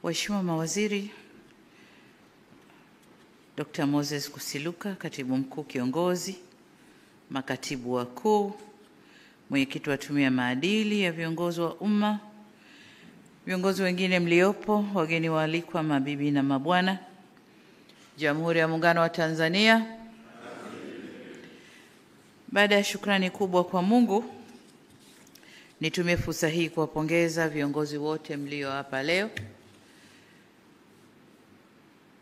Waheshimiwa mawaziri, Dr. Moses Kusiluka, Katibu Mkuu Kiongozi, makatibu wakuu, mwenyekiti wa Tume ya Maadili ya Viongozi wa Umma, viongozi wengine mliopo, wageni waalikwa, mabibi na mabwana, Jamhuri ya Muungano wa Tanzania. Baada ya shukrani kubwa kwa Mungu, nitumie fursa hii kuwapongeza viongozi wote mlio hapa leo.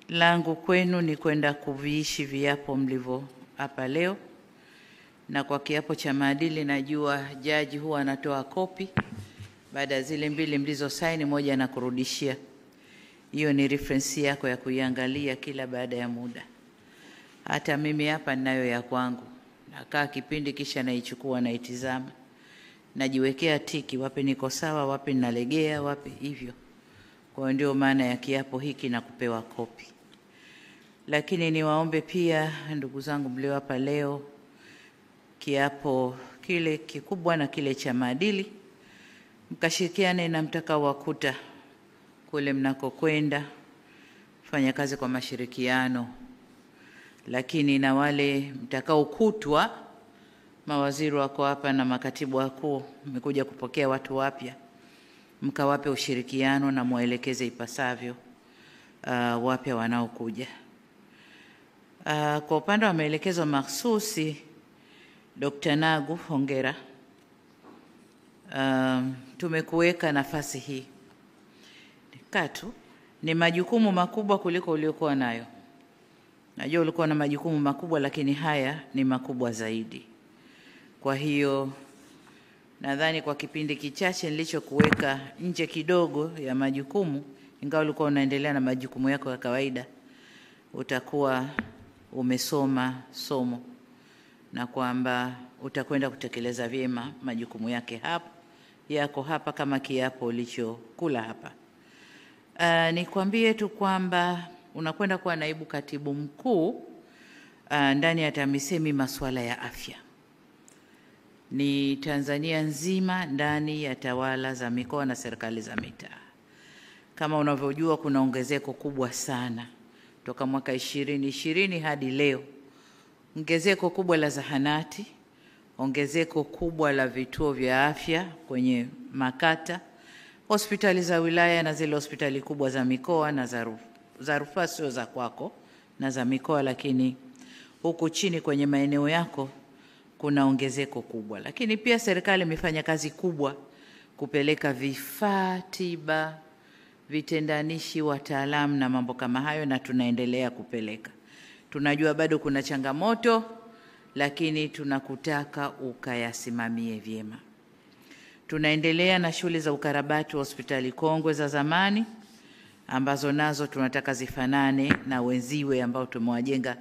Langu kwenu ni kwenda kuviishi viapo mlivyo hapa leo, na kwa kiapo cha maadili najua jaji huwa anatoa kopi baada ya zile mbili mlizo saini, moja na kurudishia. Hiyo ni reference yako ya kuiangalia kila baada ya muda. Hata mimi hapa ninayo ya kwangu, nakaa kipindi kisha naichukua na itizama, najiwekea tiki, wapi niko sawa, wapi ninalegea, wapi hivyo. Kwa ndio maana ya kiapo hiki na kupewa kopi. Lakini niwaombe pia ndugu zangu mlio hapa leo, kiapo kile kikubwa na kile cha maadili, mkashirikiane na mtakao wakuta kule mnakokwenda, fanya kazi kwa mashirikiano. Lakini na wale mtakao kutwa, mawaziri wako hapa na makatibu wakuu, mmekuja kupokea watu wapya, mkawape ushirikiano na muelekeze ipasavyo wapya wanaokuja. Kwa upande wa maelekezo mahsusi, Dr. Nagu, hongera. Tumekuweka nafasi hii. Katu, ni majukumu makubwa kuliko uliokuwa nayo. Najua ulikuwa na majukumu makubwa, lakini haya ni makubwa zaidi. Kwa hiyo, nadhani kwa kipindi kichache nilichokuweka nje kidogo ya majukumu, ingawa ulikuwa unaendelea na majukumu yako ya kawaida, utakuwa umesoma somo na kwamba utakwenda kutekeleza vyema majukumu yako hapa kama kiapo ulichokula hapa. Nikwambie tu kwamba unakwenda kuwa naibu katibu mkuu ndani ya TAMISEMI masuala ya afya. Ni Tanzania nzima ndani ya tawala za mikoa na serikali za mitaa. Kama unavyojua kuna ongezeko kubwa sana toka mwaka 2020 hadi leo. Ongezeko kubwa la zahanati, ongezeko kubwa la vituo vya afya kwenye makata, hospitali za wilaya na zile hospitali kubwa za mikoa na za rufaa sio za kwako na za mikoa, lakini huku chini kwenye maeneo yako kuna ongezeko kubwa. Lakini pia serikali imefanya kazi kubwa kupeleka vifaa tiba, vitendanishi, wataalamu na mambo kama hayo, na tunaendelea kupeleka. Tunajua bado kuna changamoto, lakini tunakutaka ukayasimamie vyema. Tunaendelea na shughuli za ukarabati wa hospitali kongwe za zamani, ambazo nazo tunataka zifanane na wenziwe ambao tumewajenga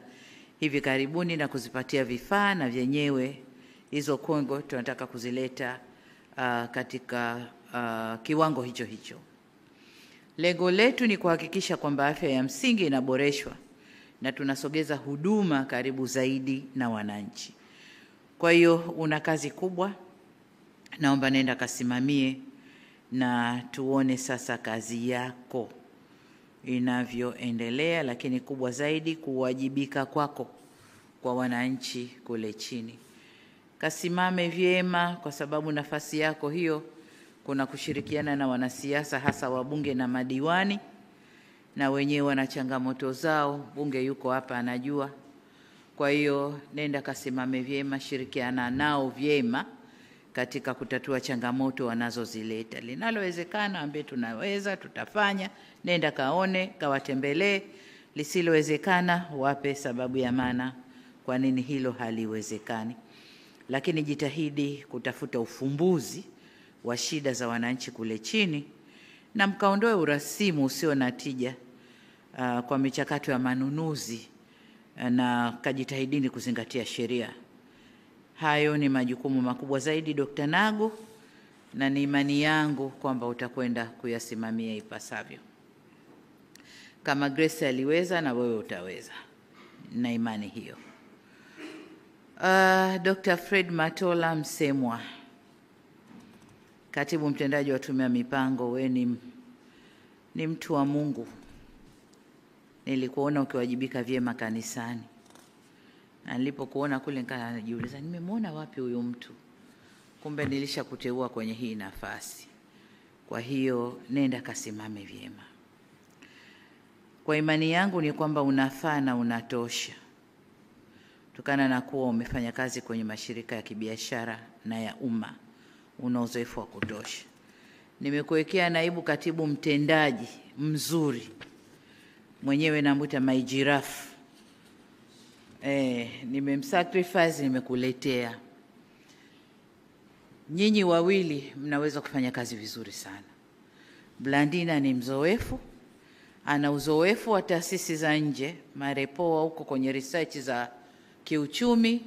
hivi karibuni na kuzipatia vifaa, na vyenyewe hizo kongwe tunataka kuzileta katika kiwango hicho hicho. Lengo letu ni kuhakikisha kwamba afya ya msingi inaboreshwa na tunasogeza huduma karibu zaidi na wananchi. Kwa hiyo una kazi kubwa, naomba nenda kasimamie na tuone sasa kazi yako inavyoendelea, lakini kubwa zaidi kuwajibika kwako kwa wananchi kule chini. Kasimame vyema, kwa sababu nafasi yako hiyo kuna kushirikiana na wanasiasa, hasa wabunge na madiwani, na wenyewe wana changamoto zao. Bunge yuko hapa anajua. Kwa hiyo nenda kasimame vyema, shirikiana nao vyema katika kutatua changamoto wanazozileta. Linalowezekana ambaye tunaweza tutafanya, nenda kaone, kawatembelee. Lisilowezekana wape sababu ya maana kwa nini hilo haliwezekani. Lakini jitahidi kutafuta ufumbuzi wa shida za wananchi kule chini, na mkaondoe urasimu usio na tija kwa michakato ya manunuzi, na kajitahidini kuzingatia sheria. Hayo ni majukumu makubwa zaidi, Dr. Nagu, na ni imani yangu kwamba utakwenda kuyasimamia ipasavyo. Kama Grace aliweza, na wewe utaweza, na imani hiyo. Dr. Fred Matola Msemwa, Katibu Mtendaji wa Tume ya Mipango, wewe ni ni mtu wa Mungu. Nilikuona ukiwajibika vyema kanisani. Na nilipokuona kule nikajiuliza nimemwona wapi huyu mtu? Kumbe nilishakuteua kwenye hii nafasi. Kwa hiyo nenda kasimame vyema. Kwa imani yangu ni kwamba unafaa na unatosha. Kutokana na kuwa umefanya kazi kwenye mashirika ya kibiashara na ya umma, una uzoefu wa kutosha. Nimekuwekea naibu katibu mtendaji mzuri. Mwenyewe namuita my giraffe. Nimemsacrifice, nimekuletea. Nyinyi wawili mnaweza kufanya kazi vizuri sana. Blandina ni mzoefu, ana uzoefu wa taasisi za nje, marepoa huko kwenye research za kiuchumi,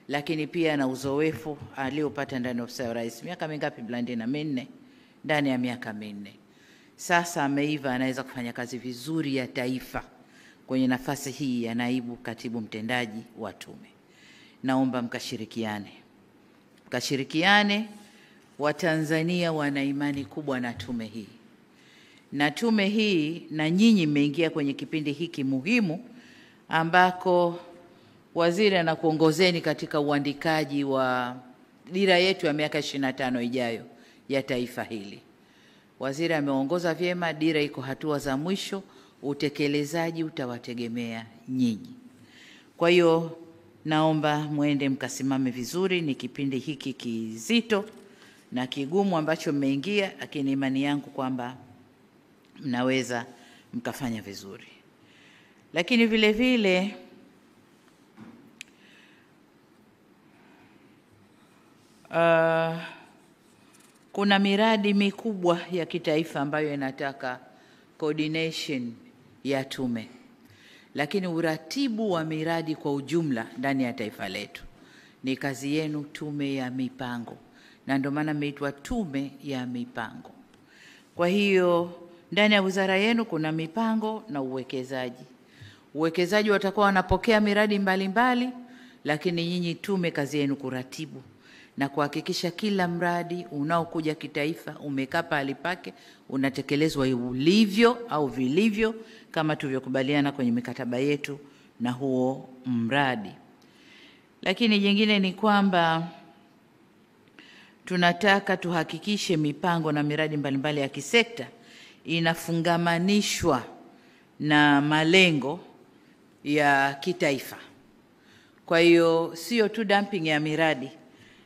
lakini pia ana uzoefu aliopata ndani ya ofisi ya Rais. Miaka mingapi Blandina? 4. Ndani ya miaka 4. Sasa ameiva, anaweza kufanya kazi vizuri ya taifa kwenye nafasi hii ya naibu katibu mtendaji wa tume. Naomba mkashirikiane. Mkashirikiane. Watanzania wana imani kubwa na tume hii. Na tume hii, na nyinyi mmeingia kwenye kipindi hiki muhimu ambako waziri anakuongozeni katika uandikaji wa dira yetu ya miaka 25 ijayo ya taifa hili. Waziri ameongoza vyema, dira iko hatua za mwisho, utekelezaji utawategemea nyinyi. Kwa hiyo naomba muende mkasimame vizuri. Ni kipindi hiki kizito na kigumu ambacho mmeingia, lakini imani yangu kwamba mnaweza mkafanya vizuri. Lakini vile vile kuna miradi mikubwa ya kitaifa ambayo inataka coordination ya tume. Lakini uratibu wa miradi kwa ujumla ndani ya taifa letu ni kazi yenu, tume ya mipango. Na ndio maana imeitwa tume ya mipango. Kwa hiyo ndani ya wizara yenu kuna mipango na uwekezaji. Uwekezaji watakuwa wanapokea miradi mbalimbali, lakini nyinyi tume kazi yenu kuratibu na kuhakikisha kila mradi unaokuja kitaifa umekaa pahali pake, unatekelezwa ulivyo au vilivyo kama tulivyokubaliana kwenye mikataba yetu na huo mradi. Lakini jingine ni kwamba tunataka tuhakikishe mipango na miradi mbalimbali ya kisekta inafungamanishwa na malengo ya kitaifa. Kwa hiyo sio tu dumping ya miradi,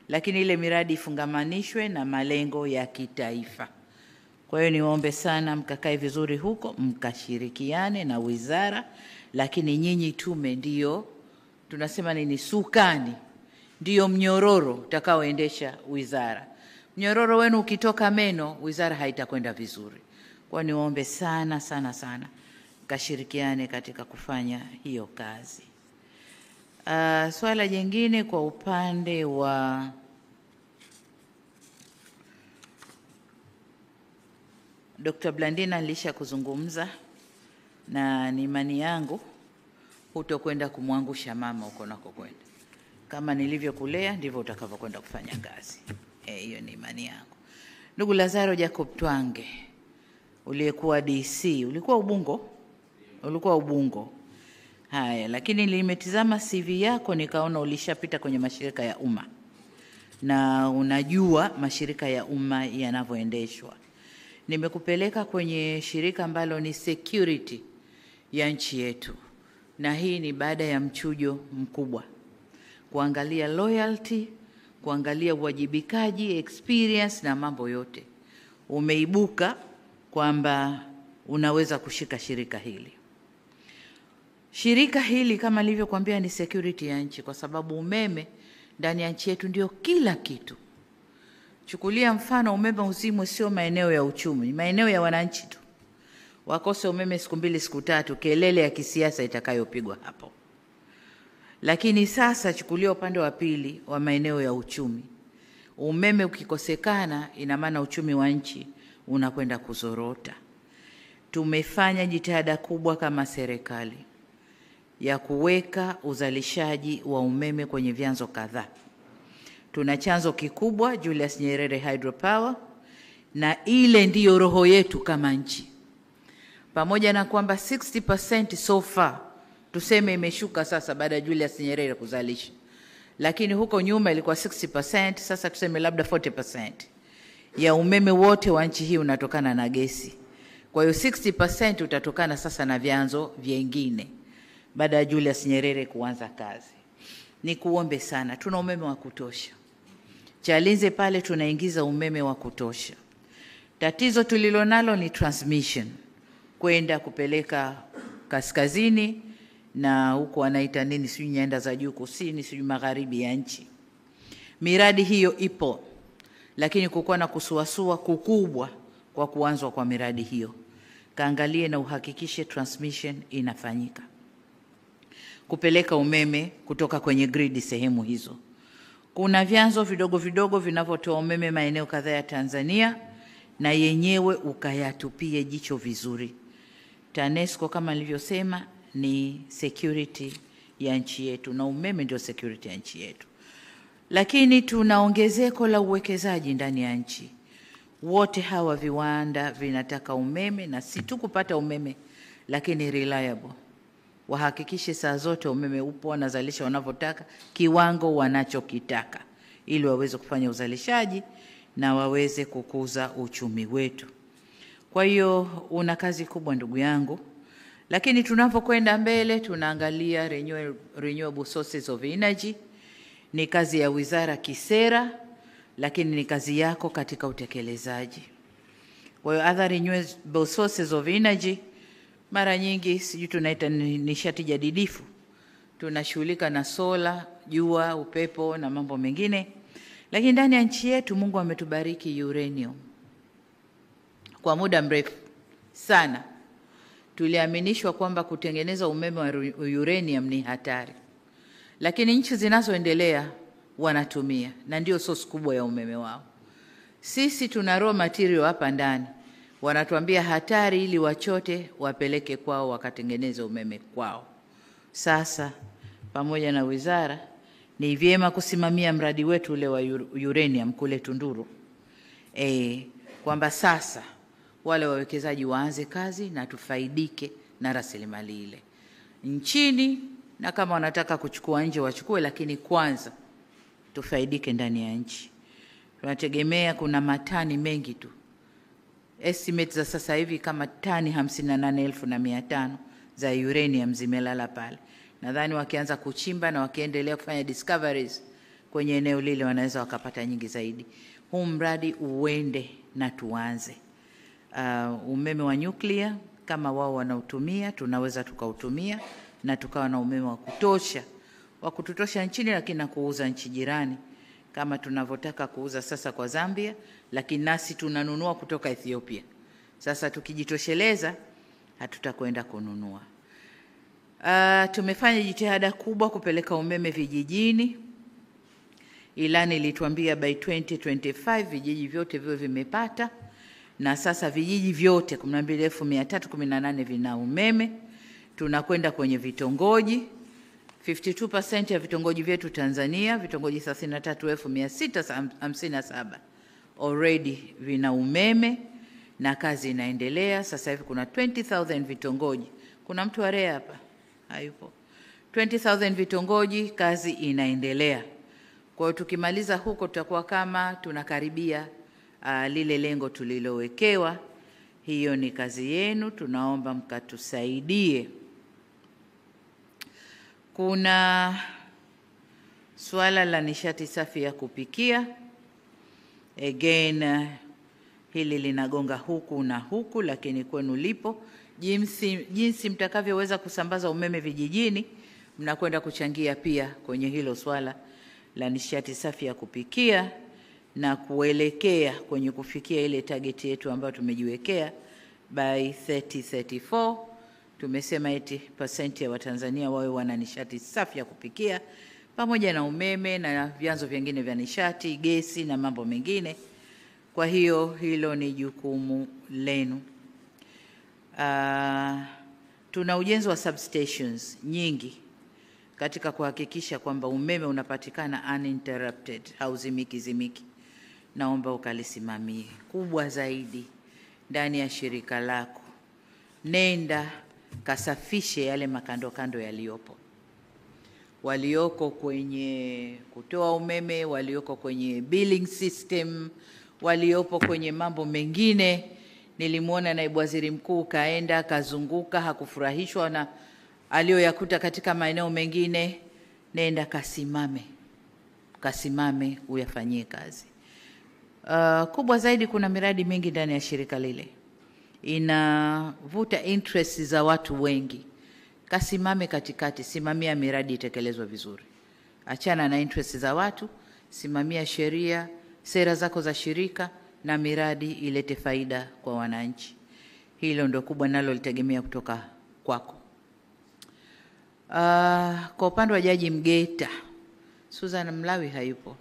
lakini ile miradi ifungamanishwe na malengo ya kitaifa. Kwa hiyo niwaombe sana mkakae vizuri huko, mkashirikiane na wizara, lakini nyinyi tume ndio tunasema nini, sukani, ndio mnyororo utakaoendesha wizara. Mnyororo wenu ukitoka meno, wizara haitakwenda vizuri. Kwa niwaombe sana sana sana mkashirikiane katika kufanya hiyo kazi. Swala jingine kwa upande wa Dr. Blandina alisha kuzungumza, na ni imani yangu hutokwenda kumwangusha mama huko nako kwenda. Kama nilivyokulea ndivyo utakavyokwenda kufanya kazi. Hiyo ni imani yangu. Ndugu Lazaro Jacob Twange, uliyekuwa DC, ulikuwa Ubungo? Ulikuwa Ubungo. Haya, lakini nimetizama CV yako nikaona ulishapita kwenye mashirika ya umma. Na unajua mashirika ya umma yanavyoendeshwa. Nimekupeleka kwenye shirika ambalo ni security ya nchi yetu. Na hii ni baada ya mchujo mkubwa. Kuangalia loyalty, kuangalia uwajibikaji, experience na mambo yote. Umeibuka kwamba unaweza kushika shirika hili. Shirika hili kama nilivyokuambia ni security ya nchi, kwa sababu umeme ndani ya nchi yetu ndio kila kitu. Chukulia mfano, umeme uzimwe sio maeneo ya uchumi, ni maeneo ya wananchi tu. Wakose umeme siku 2 siku 3, kelele ya kisiasa itakayopigwa hapo. Lakini sasa chukulia upande wa pili wa maeneo ya uchumi. Umeme ukikosekana, ina maana uchumi wa nchi unakwenda kuzorota. Tumefanya jitihada kubwa kama serikali ya kuweka uzalishaji wa umeme kwenye vyanzo kadhaa. Tuna chanzo kikubwa Julius Nyerere Hydropower, na ile ndiyo roho yetu kama nchi. pamoja na kwamba 60% so far tuseme imeshuka sasa baada ya Julius Nyerere kuzalisha, lakini huko nyuma ilikuwa 60%, sasa tuseme labda 40% ya umeme wote wa nchi hii unatokana na gesi. Kwa hiyo 60% utatokana sasa na vyanzo vingine baada ya Julius Nyerere kuanza kazi. Ni kuombe sana, tuna umeme wa kutosha. Chalinze pale tunaingiza umeme wa kutosha. Tatizo tulilonalo ni transmission, kwenda kupeleka kaskazini na huko wanaita nini, sijui nyanda za juu kusini, sijui magharibi ya nchi. Miradi hiyo ipo, lakini kukuwa na kusuasua kukubwa kwa kuanzwa kwa miradi hiyo. Kaangalie na uhakikishe transmission inafanyika, kupeleka umeme kutoka kwenye grid sehemu hizo. Kuna vyanzo vidogo vidogo vinavyotoa umeme maeneo kadhaa ya Tanzania, na yenyewe ukayatupie jicho vizuri. TANESCO kama nilivyosema ni security ya nchi yetu, na umeme ndio security ya nchi yetu. Lakini tuna ongezeko la uwekezaji ndani ya nchi. Wote hawa viwanda vinataka umeme, na si tu kupata umeme lakini reliable. Wahakikishe saa zote umeme upo, wanazalisha wanavyotaka, kiwango wanachokitaka, ili waweze kufanya uzalishaji na waweze kukuza uchumi wetu. Kwa hiyo una kazi kubwa ndugu yangu, lakini tunapokwenda mbele tunaangalia renewable sources of energy. Ni kazi ya wizara kisera, lakini ni kazi yako katika utekelezaji. Kwa hiyo other renewable sources of energy, mara nyingi sijui tunaita nishati jadidifu, tunashughulika na sola, jua, upepo na mambo mengine. Lakini ndani ya nchi yetu Mungu ametubariki uranium. Kwa muda mrefu sana tuliaminishwa kwamba kutengeneza umeme wa uranium ni hatari, lakini nchi zinazoendelea wanatumia na ndio source kubwa ya umeme wao. Sisi tuna raw material hapa ndani, wanatuambia hatari, ili wachote wapeleke kwao wakatengeneze umeme kwao. Sasa pamoja na wizara ni vyema kusimamia mradi wetu ule wa uranium kule Tunduru, kwamba sasa wale wawekezaji waanze kazi na tufaidike na rasilimali ile nchini, na kama wanataka kuchukua nje wachukue, lakini kwanza tufaidike ndani ya nchi. Tunategemea kuna matani mengi tu. Estimates za sasa hivi kama tani 58,500 za uranium zimelala pale. Nadhani wakianza kuchimba na wakiendelea kufanya discoveries kwenye eneo lile wanaweza wakapata nyingi zaidi. Huu mradi uende na tuanze. Umeme wa nyuklia kama wao wanautumia, tunaweza tukautumia na tukawa na umeme wa kutosha nchini, lakini na kuuza nchi jirani kama tunavyotaka kuuza sasa kwa Zambia, lakini nasi tunanunua kutoka Ethiopia. Sasa tukijitosheleza hatutakwenda kununua. Tumefanya jitihada kubwa kupeleka umeme vijijini. Ilani ilituambia by 2025 vijiji vyote viwe vimepata, na sasa vijiji vyote 12,318 vina umeme. Tunakwenda kwenye vitongoji. 52% ya vitongoji vyetu Tanzania, vitongoji 33,657 already vina umeme, na kazi inaendelea. Sasa hivi kuna 20,000 vitongoji. Kuna mtu wa REA hapa? Hayupo. 20,000 vitongoji, kazi inaendelea. Kwa hiyo tukimaliza huko tutakuwa kama tunakaribia lile lengo tulilowekewa. Hiyo ni kazi yenu, tunaomba mkatusaidie. Kuna suala la nishati safi ya kupikia. Again, hili linagonga huku na huku, lakini kwenu lipo. Jinsi mtakavyoweza kusambaza umeme vijijini, mnakwenda kuchangia pia kwenye hilo swala la nishati safi ya kupikia, na kuelekea kwenye kufikia ile target yetu ambayo tumejiwekea by 2034. Tumesema 80% ya Watanzania wawe wana nishati safi ya kupikia, pamoja na umeme na vyanzo vingine vya nishati, gesi na mambo mengine. Kwa hiyo hilo ni jukumu lenu. Tuna ujenzi wa substations nyingi katika kuhakikisha kwamba umeme unapatikana uninterrupted, hauzimiki. Naomba ukalisimamie. Kubwa zaidi ndani ya shirika lako, nenda kasafishe yale makando kando yaliyopo, walioko kwenye kutoa umeme, walioko kwenye billing system, waliopo kwenye mambo mengine. Nilimwona naibu waziri mkuu kaenda kazunguka, hakufurahishwa na aliyoyakuta katika maeneo mengine. Nenda kasimame uyafanyie kazi. Kubwa zaidi, kuna miradi mingi ndani ya shirika lile inavuta interest za watu wengi. Kasimame katikati, simamia miradi itekelezwe vizuri. Achana na interest za watu, simamia sheria, sera zako za shirika na miradi ilete faida kwa wananchi. Hilo ndio kubwa nalo litegemea kutoka kwako. Kwa upande wa Jaji Mgeta, Susan Mlawi hayupo.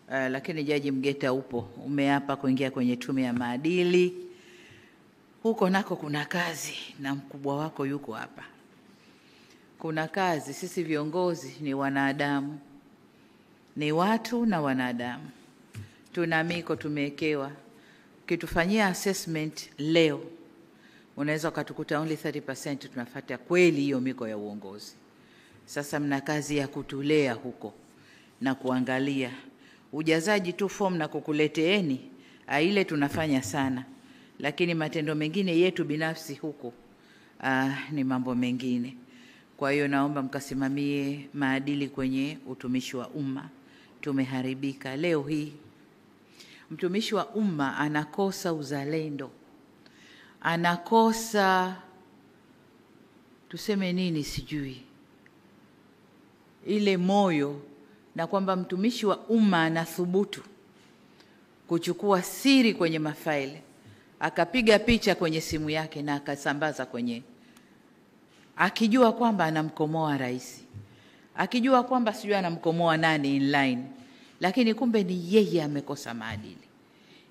Lakini Jaji Mgeta upo, umeapa kuingia kwenye tume ya maadili. Huko nako kuna kazi na mkubwa wako yuko hapa. Kuna kazi, sisi viongozi ni wanadamu. Ni watu na wanadamu. Tuna miko tumewekewa. Ukitufanyia assessment leo, unaweza ukatukuta only 30% tunafuata kweli hiyo miko ya uongozi. Sasa mna kazi ya kutulea huko na kuangalia ujazaji tu form na kukuleteeni, ile tunafanya sana, lakini matendo mengine yetu binafsi huko ni mambo mengine. Kwa hiyo naomba mkasimamie maadili kwenye utumishi wa umma. Tumeharibika leo hii. Mtumishi wa umma anakosa uzalendo, anakosa tuseme nini sijui, ile moyo, na kwamba mtumishi wa umma anathubutu kuchukua siri kwenye mafaili, akapiga picha kwenye simu yake na akasambaza kwenye, akijua kwamba anamkomoa rais, akijua kwamba sijui anamkomoa nani inline, lakini kumbe ni yeye amekosa maadili,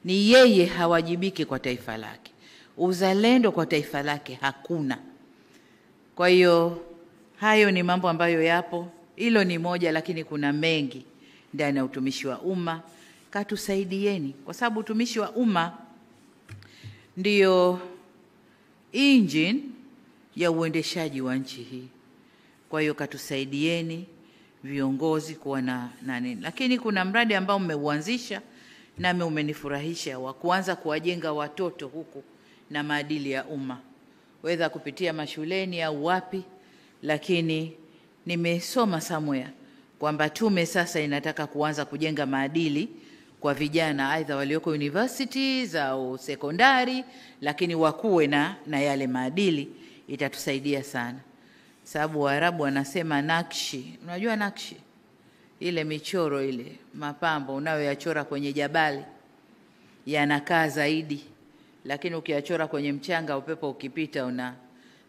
ni yeye hawajibiki kwa taifa lake, uzalendo kwa taifa lake hakuna. Kwa hiyo hayo ni mambo ambayo yapo. Hilo ni moja, lakini kuna mengi ndani ya utumishi wa umma. Katusaidieni, kwa sababu utumishi wa umma ndio engine ya uendeshaji wa nchi hii. Kwa hiyo katusaidieni viongozi kuwa na nini. Lakini kuna mradi ambao mmeuanzisha nami umenifurahisha, wa kuanza kuwajenga watoto huku na maadili ya umma, whether kupitia mashuleni au wapi. Lakini nimesoma somewhere kwamba tume sasa inataka kuanza kujenga maadili kwa vijana, aidha walioko universities au sekondari, lakini wakuwe na yale maadili. Itatusaidia sana, sababu Waarabu wanasema nakshi. Unajua nakshi, ile michoro ile mapambo unayoyachora kwenye jabali yanakaa zaidi, lakini ukiyachora kwenye mchanga upepo ukipita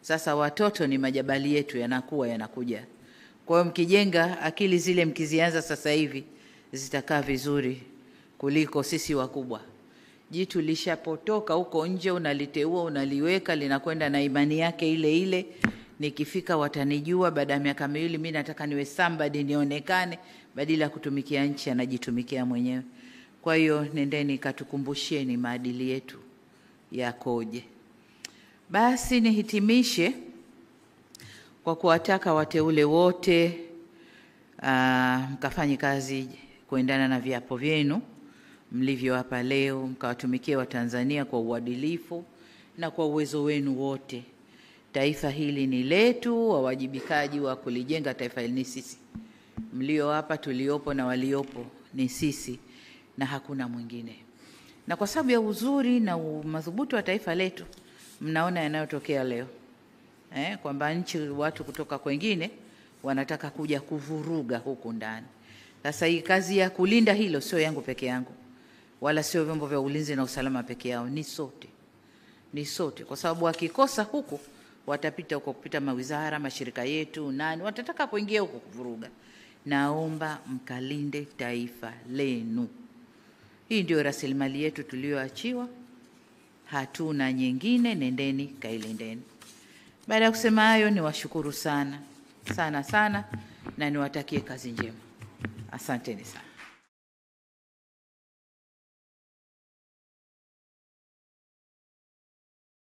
Sasa watoto ni majabali yetu, yanakuja. Kwa hiyo mkijenga akili zile, mkizianza sasa hivi, zitakaa vizuri kuliko sisi wakubwa. Jitu lishapotoka huko nje, unaliteua, unaliweka, linakwenda na imani yake ile ile. Nikifika watanijua, baada ya miaka miwili mimi nataka niwe somebody, nionekane, badala ya kutumikia nchi anajitumikia mwenyewe. Kwa hiyo nendeni katukumbusheni maadili yetu yakoje. Basi nihitimishe kwa kuwataka wateule wote mkafanye kazi kuendana na viapo vyenu mlivyo hapa leo, mkawatumikie Watanzania kwa uadilifu na kwa uwezo wenu wote. Taifa hili ni letu, wawajibikaji wa kulijenga taifa hili ni sisi. Mlio hapa, tuliopo na waliopo ni sisi na hakuna mwingine. Na kwa sababu ya uzuri na madhubuti wa taifa letu, mnaona yanayotokea leo. Kwamba nchi, watu kutoka kwengine wanataka kuja kuvuruga huku ndani. Sasa hii kazi ya kulinda hilo sio yangu peke yangu, wala sio vyombo vya ulinzi na usalama peke yao, ni sote. Ni sote, kwa sababu wakikosa huku watapita huko, kupita mawizara, mashirika yetu, nani watataka kuingia huko kuvuruga. Naomba mkalinde taifa lenu. Hii ndio rasilimali yetu tulioachiwa, hatuna nyingine. Nendeni kailindeni. Baada ya kusema hayo, niwashukuru sana sana sana na niwatakie kazi njema. Asanteni sana.